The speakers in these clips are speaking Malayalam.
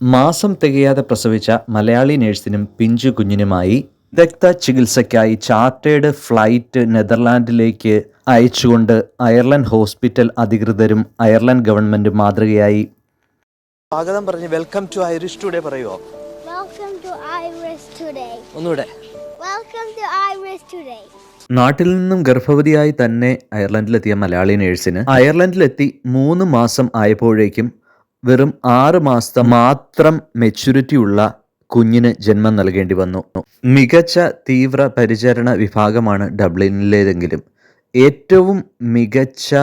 മാസം തികയാതെ പ്രസവിച്ച മലയാളി നഴ്സിനും പിഞ്ചു കുഞ്ഞിനുമായി വിദഗ്ധ ചികിത്സയ്ക്കായി ചാർട്ടേഡ് ഫ്ലൈറ്റ് നെതർലാൻഡിലേക്ക് അയച്ചുകൊണ്ട് അയർലൻഡ് ഹോസ്പിറ്റൽ അധികൃതരും അയർലൻഡ് ഗവൺമെന്റും മാതൃകയായി. സ്വാഗതം പറഞ്ഞ് വെൽക്കം ടു ഐറിഷ് ടുഡേ പറയുമോ? Welcome to Irish today. ഒന്നുകൂടെ. Welcome to Irish today. നാട്ടിൽ നിന്നും ഗർഭവതിയായി തന്നെ അയർലൻഡിലെത്തിയ മലയാളി നഴ്സിന് അയർലൻഡിലെത്തി 3 മാസം ആയപ്പോഴേക്കും വെറും 6 മാസത്തെ മാത്രം മെച്യൂരിറ്റി ഉള്ള കുഞ്ഞിന് ജന്മം നൽകേണ്ടി വന്നു. മികച്ച തീവ്ര പരിചരണ വിഭാഗമാണ് ഡബ്ലിനിലേതെങ്കിലും ഏറ്റവും മികച്ച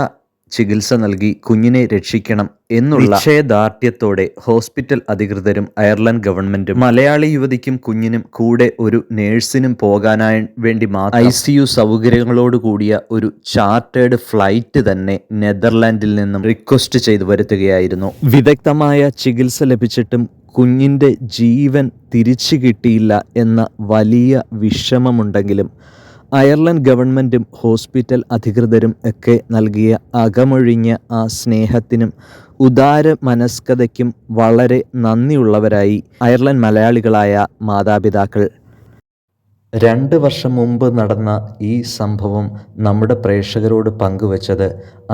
ചികിത്സ നൽകി കുഞ്ഞിനെ രക്ഷിക്കണം എന്നുള്ള നിശ്ചയദാർഢ്യത്തോടെ ഹോസ്പിറ്റൽ അധികൃതരും അയർലൻഡ് ഗവൺമെന്റും മലയാളി യുവതിക്കും കുഞ്ഞിനും കൂടെ ഒരു നേഴ്സിനും പോകാനായി വേണ്ടി മാത്രം ICU സൗകര്യങ്ങളോട് കൂടിയ ഒരു ചാർട്ടേഡ് ഫ്ലൈറ്റ് തന്നെ നെതർലാൻഡിൽ നിന്നും റിക്വസ്റ്റ് ചെയ്തു വരുത്തുകയായിരുന്നു. വിദഗ്ധമായ ചികിത്സ ലഭിച്ചിട്ടും കുഞ്ഞിൻ്റെ ജീവൻ തിരിച്ചു കിട്ടിയില്ല എന്ന വലിയ വിഷമമുണ്ടെങ്കിലും അയർലൻഡ് ഗവൺമെൻറ്റും ഹോസ്പിറ്റൽ അധികൃതരും ഒക്കെ നൽകിയ അകമൊഴിഞ്ഞ ആ സ്നേഹത്തിനും ഉദാര മനസ്കതയ്ക്കും വളരെ നന്ദിയുള്ളവരായി അയർലൻഡ് മലയാളികളായ മാതാപിതാക്കൾ. 2 വർഷം മുമ്പ് നടന്ന ഈ സംഭവം നമ്മുടെ പ്രേക്ഷകരോട് പങ്കുവച്ചത്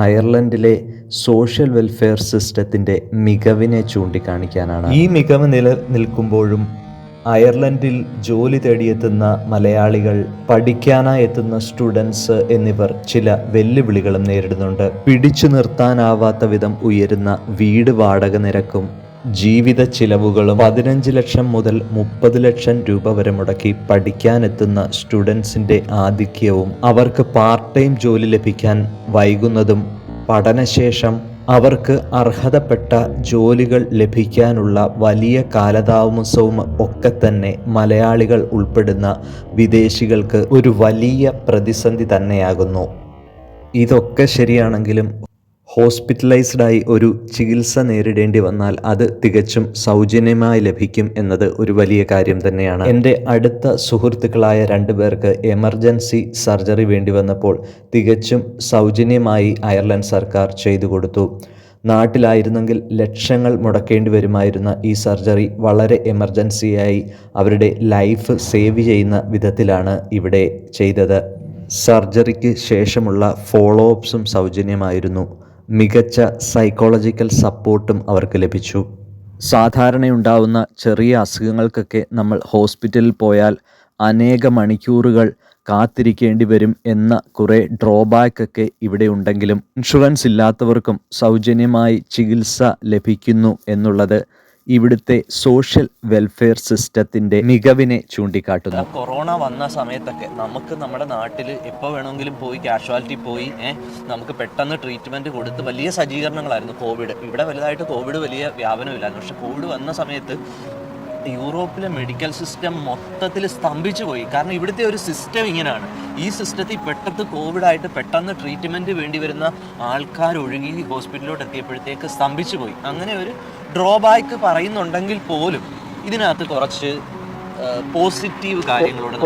അയർലൻഡിലെ സോഷ്യൽ വെൽഫെയർ സിസ്റ്റത്തിൻ്റെ മികവിനെ ചൂണ്ടിക്കാണിക്കാനാണ്. ഈ മികവ് നിലനിൽക്കുമ്പോഴും അയർലൻഡിൽ ജോലി തേടിയെത്തുന്ന മലയാളികൾ, പഠിക്കാനായി എത്തുന്ന സ്റ്റുഡൻസ് എന്നിവർ ചില വെല്ലുവിളികളും നേരിടുന്നുണ്ട്. പിടിച്ചു നിർത്താനാവാത്ത വിധം ഉയരുന്ന വീട് വാടക നിരക്കും ജീവിത ചിലവുകളും 15 ലക്ഷം മുതൽ 30 ലക്ഷം രൂപ വരെ മുടക്കി പഠിക്കാനെത്തുന്ന സ്റ്റുഡൻസിൻ്റെ ആധിക്യവും അവർക്ക് പാർട്ട് ടൈം ജോലി ലഭിക്കാൻ വൈകുന്നതും പഠനശേഷം അവർക്ക് അർഹതപ്പെട്ട ജോലികൾ ലഭിക്കാനുള്ള വലിയ കാലതാമസവും ഒക്കെ തന്നെ മലയാളികൾ ഉൾപ്പെടുന്ന വിദേശികൾക്ക് ഒരു വലിയ പ്രതിസന്ധി തന്നെയാകുന്നു. ഇതൊക്കെ ശരിയാണെങ്കിലും ഹോസ്പിറ്റലൈസ്ഡായി ഒരു ചികിത്സ നേരിടേണ്ടി വന്നാൽ അത് തികച്ചും സൗജന്യമായി ലഭിക്കും എന്നത് ഒരു വലിയ കാര്യം തന്നെയാണ്. എൻ്റെ അടുത്ത സുഹൃത്തുക്കളായ 2 പേർക്ക് എമർജൻസി സർജറി വേണ്ടി വന്നപ്പോൾ തികച്ചും സൗജന്യമായി അയർലൻഡ് സർക്കാർ ചെയ്തു കൊടുത്തു. നാട്ടിലായിരുന്നെങ്കിൽ ലക്ഷങ്ങൾ മുടക്കേണ്ടി വരുമായിരുന്ന ഈ സർജറി വളരെ എമർജൻസിയായി അവരുടെ ലൈഫ് സേവ് ചെയ്യുന്ന വിധത്തിലാണ് ഇവിടെ ചെയ്തത്. സർജറിക്ക് ശേഷമുള്ള ഫോളോ അപ്സും സൗജന്യമായിരുന്നു. മികച്ച സൈക്കോളജിക്കൽ സപ്പോർട്ടും അവർക്ക് ലഭിച്ചു. സാധാരണയുണ്ടാവുന്ന ചെറിയ അസുഖങ്ങൾക്കൊക്കെ നമ്മൾ ഹോസ്പിറ്റലിൽ പോയാൽ അനേക മണിക്കൂറുകൾ കാത്തിരിക്കേണ്ടി വരും എന്ന കുറേ ഡ്രോബാക്ക് ഒക്കെ ഇവിടെ ഉണ്ടെങ്കിലും ഇൻഷുറൻസ് ഇല്ലാത്തവർക്കും സൗജന്യമായി ചികിത്സ ലഭിക്കുന്നു എന്നുള്ളത് ഇവിടുത്തെ സോഷ്യൽ വെൽഫെയർ സിസ്റ്റത്തിൻ്റെ മികവിനെ ചൂണ്ടിക്കാട്ടുന്നു. കൊറോണ വന്ന സമയത്തൊക്കെ നമുക്ക് നമ്മുടെ നാട്ടിൽ എപ്പോൾ വേണമെങ്കിലും പോയി കാഷ്വാലിറ്റി പോയി നമുക്ക് പെട്ടെന്ന് ട്രീറ്റ്മെൻറ്റ് കൊടുത്ത് വലിയ സജ്ജീകരണങ്ങളായിരുന്നു. കോവിഡ് ഇവിടെ വലുതായിട്ട് കോവിഡ് വലിയ വ്യാപനമില്ലായിരുന്നു. പക്ഷേ കോവിഡ് വന്ന സമയത്ത് യൂറോപ്പിലെ മെഡിക്കൽ സിസ്റ്റം മൊത്തത്തിൽ സ്തംഭിച്ചു പോയി. കാരണം ഇവിടുത്തെ ഒരു സിസ്റ്റം ഇങ്ങനെയാണ്. ഈ സിസ്റ്റത്തിൽ കോവിഡായിട്ട് പെട്ടെന്ന് ട്രീറ്റ്മെൻറ്റ് വേണ്ടി വരുന്ന ആൾക്കാർ ഒഴുകി ഹോസ്പിറ്റലിലോട്ട് എത്തിയപ്പോഴത്തേക്ക് സ്തംഭിച്ചു പോയി. അങ്ങനെ ഒരു ഡ്രോബാക്ക് പറയുന്നുണ്ടെങ്കിൽ പോലും ഇതിനകത്ത് കുറച്ച് പോസിറ്റീവ് കാര്യങ്ങളോട്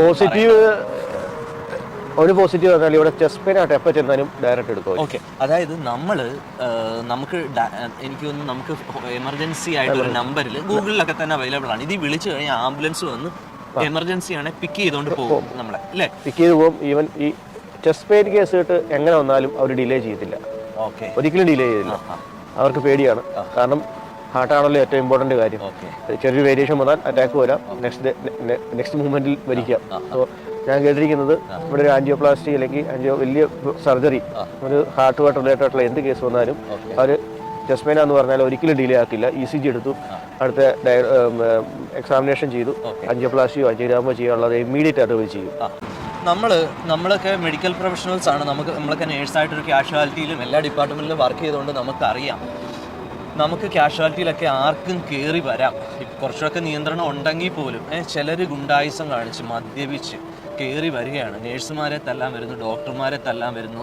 ഒരു പോസിറ്റീവ് പറഞ്ഞാൽ ഇവിടെ ചെസ്റ്റ് പെയിൻ ആയിട്ട് എപ്പോൾ ചെന്നാലും ഡയറക്റ്റ് എടുക്കും. ഓക്കെ, അതായത് നമുക്ക് എനിക്ക് തോന്നുന്നു നമുക്ക് എമർജൻസി ആയിട്ട് ഒരു നമ്പറിൽ ഗൂഗിളിലൊക്കെ തന്നെ അവൈലബിൾ ആണ്. ഇത് വിളിച്ചു കഴിഞ്ഞാൽ ആംബുലൻസ് വന്ന് എമർജൻസി ആണ് പിക്ക് ചെയ്തുകൊണ്ട് പോകും നമ്മളെ, അല്ലേ? പിക്ക് ചെയ്ത് പോകും. ഈവൻ ഈ ചെസ്റ്റ് പെയിൻ കേസ് കേട്ട് എങ്ങനെ വന്നാലും അവർ ഡിലേ ചെയ്യത്തില്ല. ഓക്കെ, ഒരിക്കലും ഡിലേ ചെയ്തില്ല. അവർക്ക് പേടിയാണ്. കാരണം ഹാർട്ടാണല്ലോ ഏറ്റവും ഇമ്പോർട്ടൻ്റ് കാര്യം. ചെറിയൊരു വേരിയേഷൻ വന്നാൽ അറ്റാക്ക് വരാം, നെക്സ്റ്റ് മൂവ്മെന്റിൽ മരിക്കാം. സോ ഞാൻ കേട്ടിരിക്കുന്നത് ഇവിടെ ഒരു ആൻജിയോപ്ലാസ്റ്റി അല്ലെങ്കിൽ വലിയ സർജറി, ഒരു ഹാർട്ടുമായിട്ട് റിലേറ്റഡ് ആയിട്ടുള്ള എന്ത് കേസ് വന്നാലും അവർ ചെസ്റ്റ് പെയിൻ എന്ന് പറഞ്ഞാൽ ഒരിക്കലും ഡിലേ ആക്കില്ല. ECG എടുത്തു, അടുത്ത എക്സാമിനേഷൻ ചെയ്തു, ആൻജിയോപ്ലാസ്റ്റിയോ ആൻജിയോഗ്രാമോ ചെയ്യാനുള്ളത് ഇമ്മീഡിയറ്റ് ആയിട്ട് പോയി ചെയ്യും. നമ്മളൊക്കെ മെഡിക്കൽ പ്രൊഫഷണൽസ് ആണ്. നമ്മളൊക്കെ നേഴ്സായിട്ടൊരു കാഷ്വാലിറ്റിയിലും എല്ലാ ഡിപ്പാർട്ട്മെൻറ്റിലും വർക്ക് ചെയ്തുകൊണ്ട് നമുക്കറിയാം. നമുക്ക് കാഷ്വാലിറ്റിയിലൊക്കെ ആർക്കും കയറി വരാം. കുറച്ചൊക്കെ നിയന്ത്രണം ഉണ്ടെങ്കിൽ പോലും ചിലർ ഗുണ്ടായിസം കാണിച്ച് മദ്യപിച്ച് കയറി വരികയാണ്. നേഴ്സുമാരെ തല്ലാൻ വരുന്നു, ഡോക്ടർമാരെ തല്ലാൻ വരുന്നു,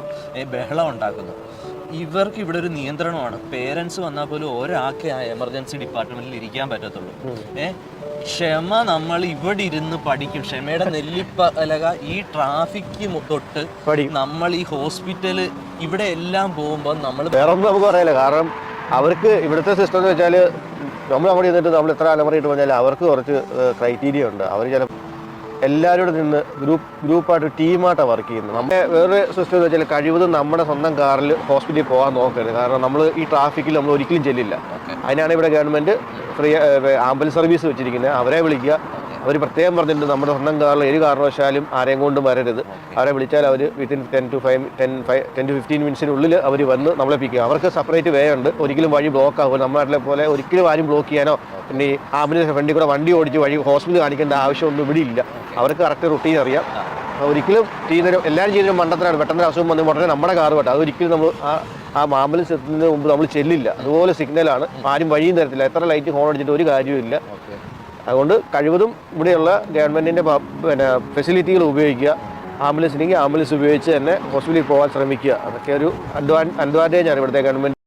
ബഹളം ഉണ്ടാക്കുന്നു. ഇവർക്ക് ഇവിടെ ഒരു നിയന്ത്രണമാണ്. പേരൻസ് വന്നാൽ പോലും ഒരാൾക്ക് ആ എമർജൻസി ഡിപ്പാർട്ട്മെന്റിൽ ഇരിക്കാൻ പറ്റത്തുള്ളൂ. ക്ഷമ നമ്മൾ ഇവിടെ ഇരുന്ന് പഠിക്കും. ക്ഷമയുടെ നെല്ലിപ്പലക ഈ ട്രാഫിക്ക് തൊട്ട് നമ്മൾ ഈ ഹോസ്പിറ്റല് ഇവിടെ എല്ലാം പോകുമ്പോൾ നമ്മൾ വേറെ ഒന്നും നമുക്ക് പറയില്ല. കാരണം അവർക്ക് ഇവിടുത്തെ സിസ്റ്റം എന്ന് വെച്ചാൽ നമ്മൾ അവിടെ ഇരുന്നിട്ട് നമ്മൾ എത്ര അലമുറയിട്ട് പറഞ്ഞാൽ അവർക്ക് കുറച്ച് ക്രൈറ്റീരിയ ഉണ്ട്. അവർ ചില എല്ലാവരോടും നിന്ന് ഗ്രൂപ്പായിട്ട് ടീമായിട്ടാണ് വർക്ക് ചെയ്യുന്നത്. നമ്മുടെ വേറെ സിസ്റ്റം എന്ന് വെച്ചാൽ കഴിവതും നമ്മുടെ സ്വന്തം കാറിൽ ഹോസ്പിറ്റലിൽ പോകാൻ നോക്കരുത്. കാരണം നമ്മൾ ഈ ട്രാഫിക്കിൽ നമ്മൾ ഒരിക്കലും ചെല്ലില്ല. അതിനാണ് ഇവിടെ ഗവൺമെൻറ് ഫ്രീ ആംബുലൻസ് സർവീസ് വെച്ചിരിക്കുന്നത്. അവരെ വിളിക്കുക. അവർ പ്രത്യേകം പറഞ്ഞിട്ടുണ്ട് നമ്മുടെ സ്വന്തം കാറിൽ ഒരു കാരണവശാലും ആരെയും കൊണ്ടും വരരുത്. അവരെ വിളിച്ചാൽ അവർ വിത്തിൻ 10 to 15 മിനിറ്റ്സിനുള്ളിൽ അവർ വന്ന് നമ്മളെ പിക്ക് ചെയ്യും. അവർക്ക് സെപ്പറേറ്റ് വേ ഉണ്ട്. ഒരിക്കലും വഴി ബ്ലോക്ക് ആകും. നമ്മുടെ നാട്ടിലെ പോലെ ഒരിക്കലും ആരും ബ്ലോക്ക് ചെയ്യാനോ പിന്നെ ഈ ആംബുലൻസ് ഫ്രണ്ടിൽ കൂടെ വണ്ടി ഓടിച്ച് വഴി ഹോസ്പിറ്റൽ കാണിക്കേണ്ട ആവശ്യമൊന്നും ഇവിടെ ഇല്ല. അവർക്ക് കറക്റ്റ് റുട്ടീൻ അറിയാം. ഒരിക്കലും ചെയ്യുന്നതിനും എല്ലാവരും ചെയ്യുന്നതിനും മണ്ടത്തിനാണ്. പെട്ടെന്ന് അസുഖം വന്ന് ഉടനെ നമ്മുടെ കാറ് പെട്ടെ അതൊരിക്കലും നമ്മൾ ആ ആംബുലൻസ് എത്തുന്നതിന് മുമ്പ് നമ്മൾ ചെല്ലില്ല. അതുപോലെ സിഗ്നലാണ്. ആരും വഴിയും തരത്തില്ല. എത്ര ലൈറ്റ് ഹോൺ അടിച്ചിട്ട് ഒരു കാര്യമില്ല. അതുകൊണ്ട് കഴിവതും ഇവിടെയുള്ള ഗവൺമെൻറ്റിൻ്റെ പിന്നെ ഫെസിലിറ്റികൾ ഉപയോഗിക്കുക. ആംബുലൻസ് ഉണ്ടെങ്കിൽ ആംബുലൻസ് ഉപയോഗിച്ച് തന്നെ ഹോസ്പിറ്റലിൽ പോകാൻ ശ്രമിക്കുക. അതൊക്കെ ഒരു അഡ്വാൻറ്റേജാണ് ഇവിടുത്തെ ഗവൺമെൻറ്.